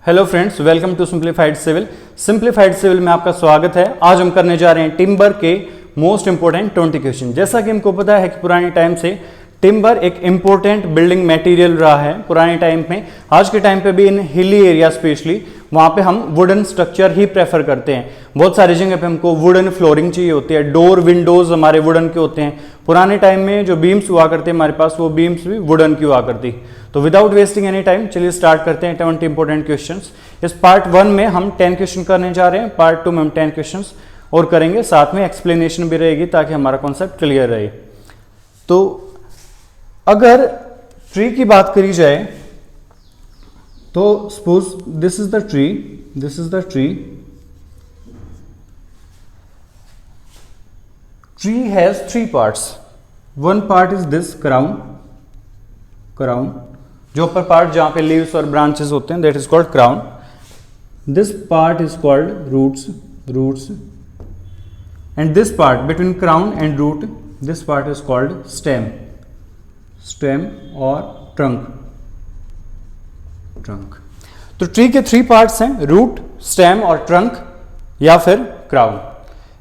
Hello friends, welcome to Simplified Civil. Simplified Civil में आपका स्वागत है। आज हम करने जा रहे हैं टिम्बर के मोस्ट इंपोर्टेंट 20 क्वेश्चन। जैसा कि हमको पता है कि पुराने टाइम से टिम्बर एक इंपॉर्टेंट बिल्डिंग मटेरियल रहा है पुराने टाइम में। आज के टाइम पे भी इन हिली एरिया स्पेशली वहाँ पे हम वुडन स्ट्रक्चर ही प्रेफर करते हैं। बहुत सारी जगह पे हमको वुडन फ्लोरिंग चाहिए होती है, डोर विंडोज हमारे वुडन के होते हैं। पुराने टाइम में जो बीम्स हुआ करते हैं हमारे पास, वो बीम्स भी वुडन की हुआ करती। तो विदाउट वेस्टिंग एनी टाइम चलिए स्टार्ट करते हैं 20 इंपॉर्टेंट क्वेश्चंस। इस पार्ट 1 में हम 10 क्वेश्चन करने जा रहे हैं, पार्ट 2 में हम 10 क्वेश्चंस और करेंगे, साथ में एक्सप्लेनेशन भी रहेगी ताकि हमारा कॉन्सेप्ट क्लियर रहे। तो अगर ट्री की बात करी जाए तो suppose this is the tree, this is the tree. Tree has 3 parts. One part is this crown, crown जो ऊपर पार्ट जहां पे लीव्स और ब्रांचेस होते हैं, that is called crown. This part is called roots, roots. And this part between crown and root, this part is called stem, stem और trunk, trunk. तो tree के 3 पार्ट्स हैं, रूट, स्टेम और trunk या फिर crown.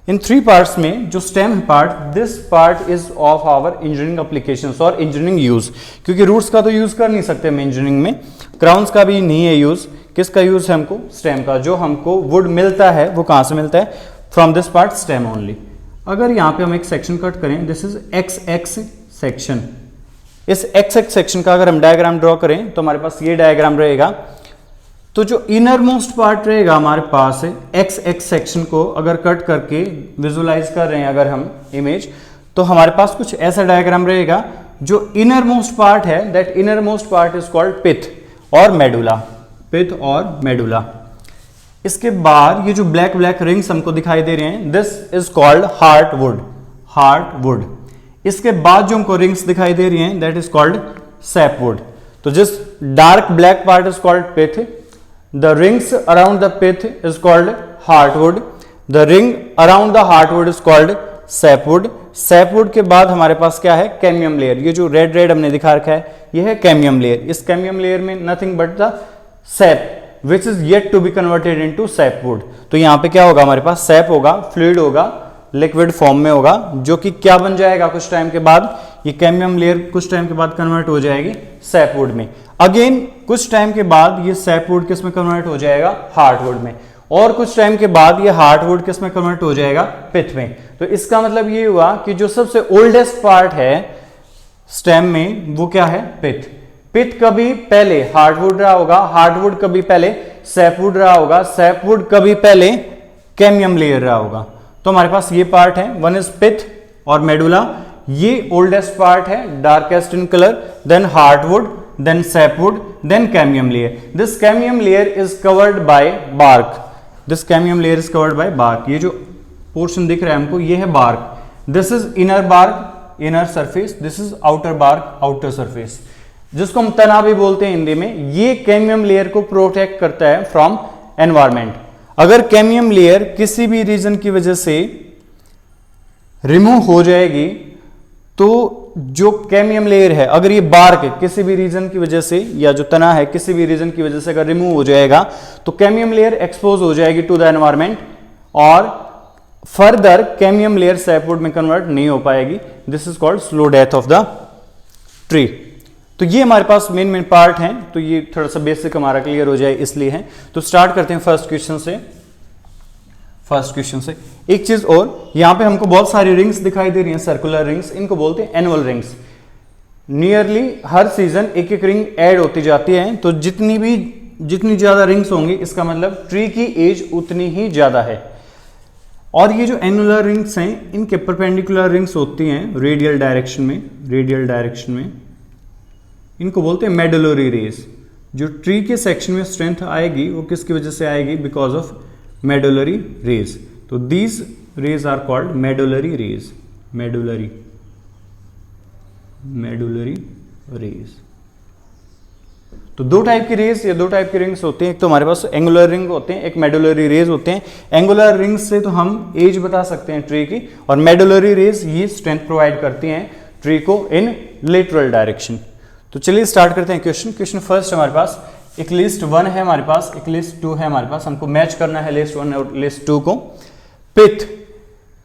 इन 3 parts में जो stem part, this part is of our engineering applications और इंजीनियरिंग यूज, क्योंकि रूट्स का तो यूज कर नहीं सकते हम इंजीनियरिंग में, क्राउन्स का भी नहीं है यूज। किसका यूज है हमको? स्टेम का। जो हमको वुड मिलता है वो कहां से मिलता है? From this part stem only. अगर यहां पे हम एक सेक्शन कट करें, this is x x section. इस एक्स एक्स सेक्शन का अगर हम डायग्राम ड्रॉ करें तो हमारे पास ये डायग्राम रहेगा। तो जो इनर मोस्ट पार्ट रहेगा हमारे पास एक्स एक्स सेक्शन को अगर कट करके विजुलाइज कर रहे हैं अगर हम इमेज, तो हमारे पास कुछ ऐसा डायग्राम रहेगा। जो इनर मोस्ट पार्ट है, that inner most part is called pith और मेडुला, पिथ और मेडुला। इसके बाद ये जो ब्लैक ब्लैक रिंग्स हमको दिखाई दे रहे हैं, this is called heartwood, heartwood. इसके बाद जो हमको रिंग्स दिखाई दे रही हैं, that is called sapwood. तो जिस dark black part is called pith, the rings around the pith is called heartwood, the ring around the heartwood is called sapwood। sapwood के बाद हमारे पास क्या है? Cambium layer. ये जो रेड रेड हमने दिखा रखा है ये है कैमियम लेयर। इस कैमियम लेयर में nothing but the sap which is yet to be converted into sapwood. तो यहाँ पे क्या होगा? हमारे पास सैप होगा, फ्लूइड होगा, लिक्विड फॉर्म में होगा, जो कि क्या बन जाएगा कुछ टाइम के बाद? ये कैमियम लेयर कुछ टाइम के बाद कन्वर्ट हो जाएगी सैपवुड में। अगेन कुछ टाइम के बाद ये सैपवुड किस में कन्वर्ट हो जाएगा? हार्टवुड में। और कुछ टाइम के बाद ये हार्टवुड किस में कन्वर्ट हो जाएगा? पिथ में। तो इसका मतलब ये हुआ कि जो सबसे ओल्डेस्ट पार्ट है स्टेम में वो क्या है? पिथ। पिथ कभी पहले हार्टवुड रहा होगा, हार्टवुड कभी पहले सैपवुड रहा होगा, सैपवुड कभी पहले कैमियम लेयर रहा होगा। तो हमारे पास ये पार्ट है, वन इज पिथ और मेडुला। ये ओल्डेस्ट पार्ट है, darkest in colour, then heartwood, then sapwood, then cambium layer. This cambium layer is covered by bark. This cambium layer is covered by bark. ये जो पोर्शन दिख रहा है हमको ये है bark. This is inner bark, inner surface. This is outer bark, outer surface. जिसको हम तना भी बोलते हैं हिंदी में। ये कैमियम लेयर को प्रोटेक्ट करता है फ्रॉम एनवायरमेंट। अगर कैमियम लेयर किसी भी रीजन की वजह से रिमूव हो जाएगी तो जो कैमियम लेयर है, अगर ये बार्क किसी भी रीजन की वजह से या जो तना है किसी भी रीजन की वजह से अगर रिमूव हो जाएगा तो कैमियम लेयर एक्सपोज हो जाएगी टू द एनवायरमेंट और फर्दर कैमियम लेयर सैपवुड में कन्वर्ट नहीं हो पाएगी। This is called slow death of the tree. तो ये हमारे पास मेन मेन पार्ट हैं। तो ये थोड़ा सा बेसिक हमारा क्लियर हो जाए इसलिए है। तो स्टार्ट करते हैं फर्स्ट क्वेश्चन से। फर्स्ट क्वेश्चन से एक चीज और, यहां पे हमको बहुत सारी रिंग्स दिखाई दे रही हैं, सर्कुलर रिंग्स, इनको बोलते हैं एनुअल रिंग्स। नियरली हर सीजन एक एक रिंग ऐड होती जाती है। तो जितनी ज्यादा रिंग्स होंगी इसका मतलब ट्री की एज उतनी ही ज्यादा है। और ये जो एनुअल रिंग्स हैं इनके परपेंडिकुलर रिंग्स होती हैं रेडियल डायरेक्शन में, रेडियल डायरेक्शन में। इनको बोलते हैं मेडुलरी रेज। जो ट्री के सेक्शन में स्ट्रेंथ आएगी वो किसकी वजह से आएगी? Because of medullary rays. तो these rays are called medullary rays, medullary rays. तो दो टाइप की रेज या दो टाइप की रिंग्स होते हैं। एक तो हमारे पास एंगुलर रिंग होते हैं, एक मेडुलरी रेज होते हैं। एंगुलर रिंग्स से तो हम एज बता सकते हैं ट्री की, और मेडुलरी रेज ये स्ट्रेंथ प्रोवाइड करती हैं ट्री को इन लेटरल डायरेक्शन। तो चलिए स्टार्ट करते हैं क्वेश्चन। क्वेश्चन फर्स्ट हमारे पास, एक लिस्ट 1 है हमारे पास, एक लिस्ट 2 है हमारे पास, हमको मैच करना है लिस्ट 1 और लिस्ट 2 को। Pith,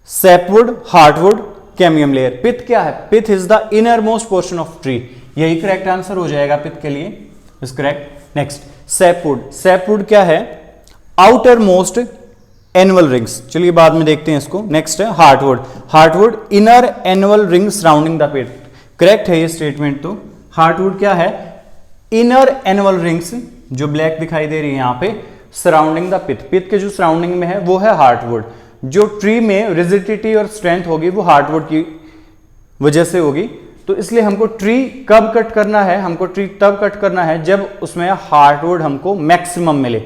sapwood, heartwood, cambium layer. Pith क्या है? Pith is the inner most portion of tree, यही करेक्ट आंसर हो जाएगा पिथ के लिए, is correct. Next sapwood, sapwood क्या है? आउटर मोस्ट एनुअल रिंग्स, चलिए बाद में देखते हैं इसको। नेक्स्ट है heartwood, heartwood inner annual ring surrounding the pith, correct है ये स्टेटमेंट। तो हार्टवुड क्या है? इनर एनुअल रिंग्स, जो ब्लैक दिखाई दे रही है यहां पे, सराउंडिंग द पिथ, पिथ के जो सराउंडिंग में है वो है हार्टवुड। जो ट्री में रिजिडिटी और स्ट्रेंथ होगी वो हार्टवुड की वजह से होगी। तो इसलिए हमको ट्री कब कट करना है? हमको ट्री तब कट करना है जब उसमें हार्टवुड हमको मैक्सिमम मिले।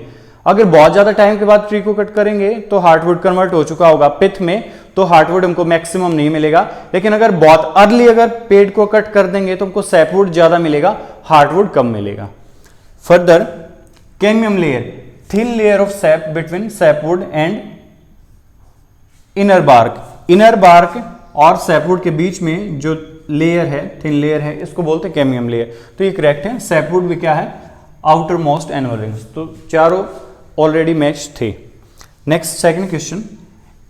अगर बहुत ज्यादा टाइम के बाद ट्री को कट करेंगे तो हार्टवुड कन्वर्ट हो चुका होगा पिथ में, तो हार्टवुड हमको मैक्सिमम नहीं मिलेगा। लेकिन अगर बहुत अर्ली अगर पेड़ को कट कर देंगे तो हमको सैपवुड ज्यादा मिलेगा, हार्टवुड कम मिलेगा। Further cambium layer, thin layer of sap between sapwood and inner bark, inner bark और सैपवुड के बीच में जो लेयर है, थिन लेयर है, इसको बोलते हैं कैमियम लेयर। तो ये करेक्ट है। सैपवुड भी क्या है? Outer most annual rings. तो चारों ऑलरेडी मैच थे। Next second question,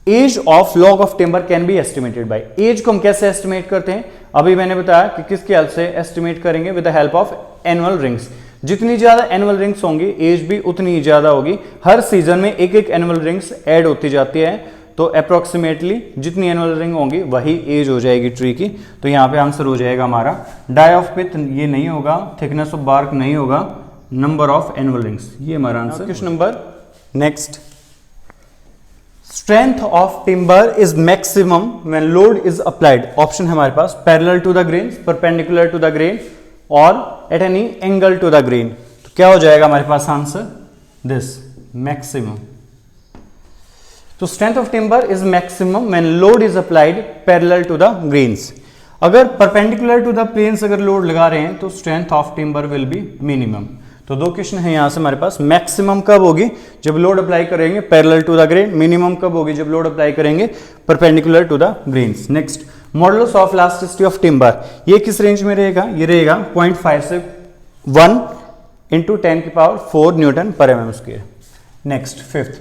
age of log of timber can be estimated by. Age को हम कैसे एस्टिमेट करते हैं? अभी मैंने बताया कि किसकी हेल्प से एस्टिमेट करेंगे, with the help of annual rings. जितनी ज्यादा एनुअल रिंग्स होंगी एज भी उतनी ही ज्यादा होगी। हर सीजन में एक एक एनुअल रिंग्स ऐड होती जाती है, तो अप्रोक्सीमेटली जितनी एनुअल रिंग होंगी वही एज हो जाएगी ट्री की। तो यहाँ पे आंसर हो जाएगा हमारा डाई ऑफ पिथ, ये नहीं होगा, थिकनेस ऑफ बार्क नहीं होगा, नंबर ऑफ एनुअल रिंग्स, ये हमारा answer. Question number next, strength of timber is maximum when load is applied. Option है हमारे पास parallel to the grain, perpendicular to the grain or at any angle to the grain. तो क्या हो जाएगा हमारे पास आंसर? This maximum. तो strength of timber is maximum when load is applied parallel to the grains. अगर perpendicular to the planes अगर load लगा रहे हैं तो strength of timber will be minimum. तो दो क्वेश्चन है यहां से हमारे पास। मैक्सिमम कब होगी? जब लोड अप्लाई करेंगे parallel to the grain. Minimum कब होगी? जब लोड अप्लाई करेंगे perpendicular to the grains. Next, modulus of elasticity of timber, ये किस रेंज में रहेगा? ये रहेगा 0.5 से 1 इंटू 10⁴ न्यूटन पर mm square. Next fifth,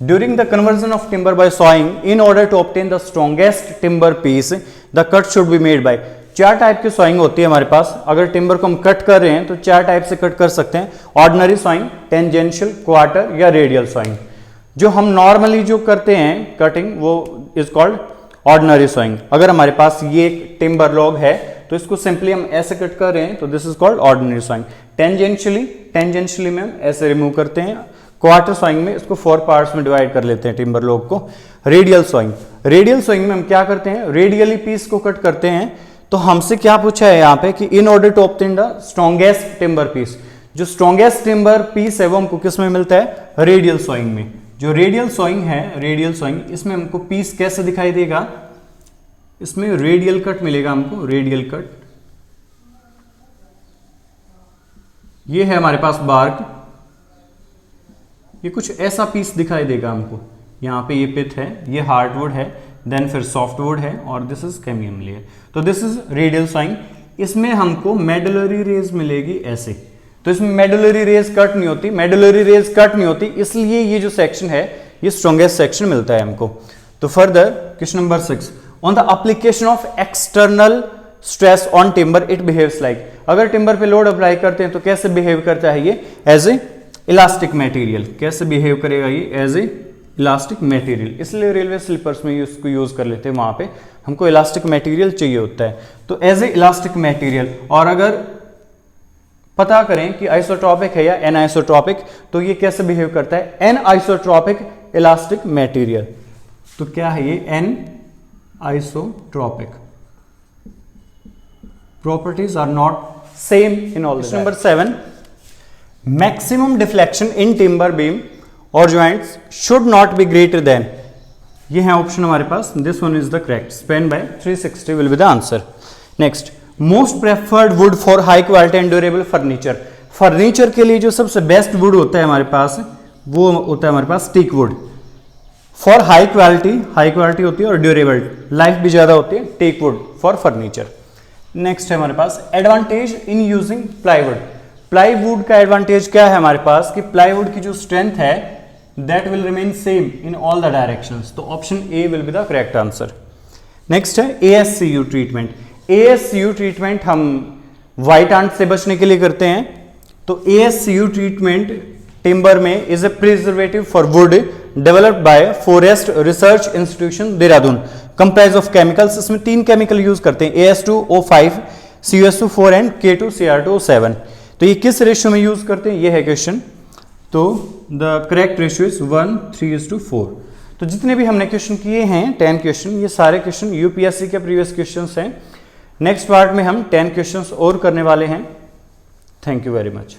during the conversion of timber by sawing in order to obtain the strongest timber piece the cut should be made by. चार type की सॉइंग होती है हमारे पास। अगर टिम्बर को हम कट कर रहे हैं तो चार टाइप से कट कर सकते हैं, ऑर्डिनरी सॉइंग, टेंजेंशियल, क्वार्टर या रेडियल सॉइंग। जो हम नॉर्मली जो करते हैं कटिंग वो इज कॉल्ड ऑर्डिनरी सॉइंग। अगर हमारे पास ये एक टिम्बर लॉग है तो इसको सिंपली हम ऐसे कट कर रहे हैं तो this is called ordinary sawing. Tangentially में हम ऐसे रिमूव करते हैं। क्वार्टर सॉइंग में इसको 4 पार्ट्स में डिवाइड कर लेते हैं टिम्बर लॉग को। रेडियल सॉइंग, रेडियल सॉइंग में हम क्या करते हैं? रेडियली पीस को कट करते हैं। तो हमसे क्या पूछा है यहाँ पे कि in order to obtain the strongest timber piece, जो स्ट्रॉन्गेस्ट टिम्बर पीस है वो हमको किस में मिलता है? रेडियल सॉइंग में। जो रेडियल सॉइंग है, रेडियल सॉइंग, इसमें हमको पीस कैसे दिखाई देगा? इसमें रेडियल कट मिलेगा हमको, रेडियल कट। ये है हमारे पास बार्क, ये कुछ ऐसा पीस दिखाई देगा हमको। यहाँ पे ये पिथ है, ये हार्डवुड है, देन फिर सॉफ्टवुड है और दिस इज कैमियम लेयर। तो दिस इज रेडियल सॉइंग। इसमें हमको मेडुलरी रेज मिलेगी ऐसे। तो इसमें मेडुलरी रेज कट नहीं होती, मेडुलरी रेज कट नहीं होती, इसलिए ये जो सेक्शन है ये स्ट्रॉन्गेस्ट सेक्शन मिलता है हमको। तो further question number 6, on the application of external stress on timber it behaves like. अगर टिम्बर पे लोड अप्लाई करते हैं तो कैसे बिहेव करता है ये? As a elastic material. कैसे बिहेव करेगा ये? As a elastic material. इसलिए रेलवे स्लीपर्स में इसको यूज कर लेते हैं, वहां पे हमको इलास्टिक मटेरियल चाहिए होता है। तो एज ए इलास्टिक मटेरियल। और अगर पता करें कि आइसोट्रॉपिक है या एन आइसोट्रॉपिक, तो ये कैसे बिहेव करता है? Anisotropic elastic material. तो क्या है ये? Anisotropic. Properties are not same in all. Number 7, maximum deflection in timber beam और joints should not be greater than. ये है ऑप्शन हमारे पास, this one is the correct. Span by 360 will be the answer. Next, most preferred wood for high quality and durable furniture. Furniture के लिए जो सबसे best would होता है हमारे पास वो होता है हमारे पास teak wood. For high quality होती है और ड्यूरेबल, लाइफ भी ज्यादा होती है, teak wood for furniture. Next है हमारे पास advantage in using plywood. Plywood का एडवांटेज क्या है हमारे पास कि प्लाईवुड की जो स्ट्रेंथ है that will remain same in all the directions, तो option A will be the correct answer. Next है ASCU ट्रीटमेंट। ASCU ट्रीटमेंट हम व्हाइट आंट से बचने के लिए करते हैं, तो ASCU ट्रीटमेंट टिम्बर में is a preservative for wood developed by forest research institution Dehradun, comprise of chemicals. इसमें 3 केमिकल यूज करते हैं, AS2O5, CuSO4 एंड K2Cr2O7। तो ये किस रेशियो में यूज करते हैं, ये है क्वेश्चन। तो द करेक्ट रेशियो इज 1:3:4। तो जितने भी हमने क्वेश्चन किए हैं 10 क्वेश्चन, ये सारे क्वेश्चन यूपीएससी के प्रीवियस क्वेश्चंस हैं। नेक्स्ट पार्ट में हम 10 क्वेश्चंस और करने वाले हैं। Thank you very much.